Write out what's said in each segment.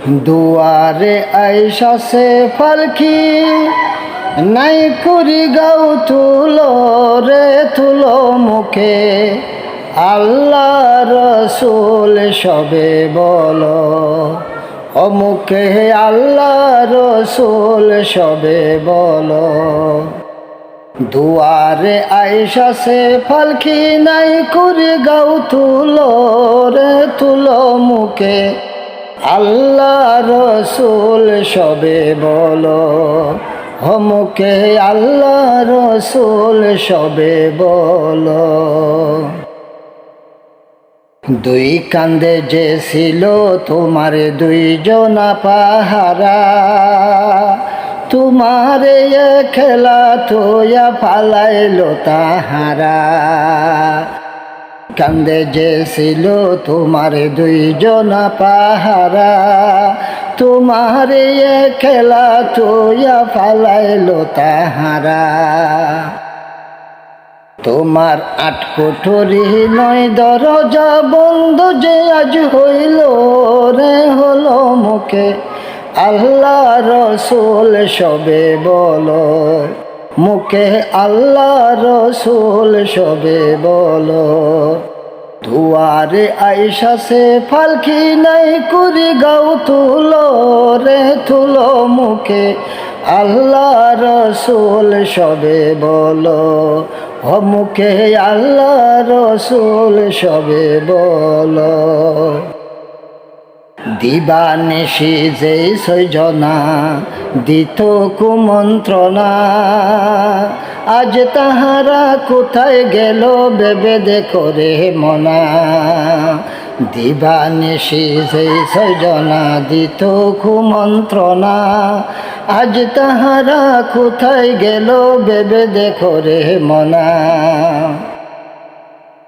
দুয়ারে আইসাছে পালকি, নাই করি গাও তুলো রে তুলো মুখে, আল্লাহ রসুল সবে বলো, ও মুখে আল্লাহ রসুল সবে বলো। দুয়ারে আইসাছে পালকি, নাই করি গাও তুলো রে তুলো মুখে, আল্লাহ রসুল সবে বলো, ও মুখে আল্লাহ রসুল সবে বলো। দুই কান্দে যে ছিল তোমার দুইজনা পাহারা, তোমারে খেলা তোয়া ফালাইলো তাহারা। কান্দে যে ছিল তোমার দুইজনা পাহারা, তোমারে খেলা তোয়া ফালাইলো তাহারা। তোমার আট কোঠরি নয় দরজা বন্ধ যে আজ হইল রে হলো মুখে, আল্লাহ রসুল সবে বলো, মুখে আল্লাহ রসুল সবে বলো। দুয়ারে আইসাছে পালকি, নাই করি গাও তুলো রে তুলো মুখে, আল্লাহ রসুল সবে বলো, ও মুখে আল্লাহ রসুল সবে বলো। দিবানিশি যে সৈজনা দিত কুমন্ত্রণা, আজ তাহারা কোথায় গেল ভেবে দেখো রে মনা। দিবানিশি যে সৈজনা দিত কুমন্ত্রণা, আজ তাহারা কোথায় গেল ভেবে দেখো রে মনা।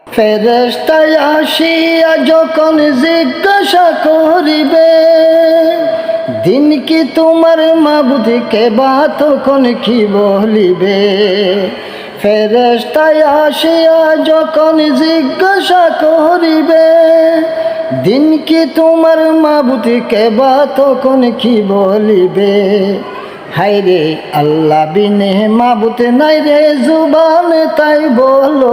ফেরেশতায় আসিয়া যখন জিজ্ঞাসা করিবে, দিন কি তোমার মাবুদকে বা তখন কি বলিবে। ফেরেশতায় আসিয়া যখন জিজ্ঞাসা করিবে, দিন কি তোমার মাবুদকে বা তখন কি বলিবে। হায়রে আল্লাহ বিনে মাবুদ নাই রে জুবানে, তাই বলো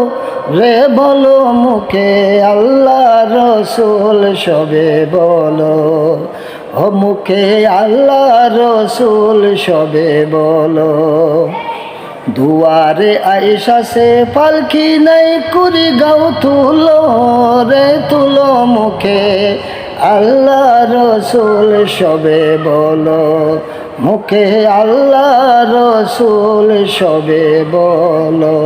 রে বলো মুখে আল্লাহ রসুল সবে বলো, ও মুখে আল্লাহ রসুল সবে বলো। দুয়ারে আইসাছে পালকি, নাই করি গাও তুলো রে তুলো মুখে, আল্লাহ রসুল সবে বলো, মুখে আল্লাহ রসুল সবে বলো,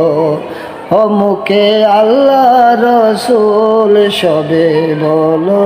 ও মুখে আল্লাহ রসুল সবে বলো।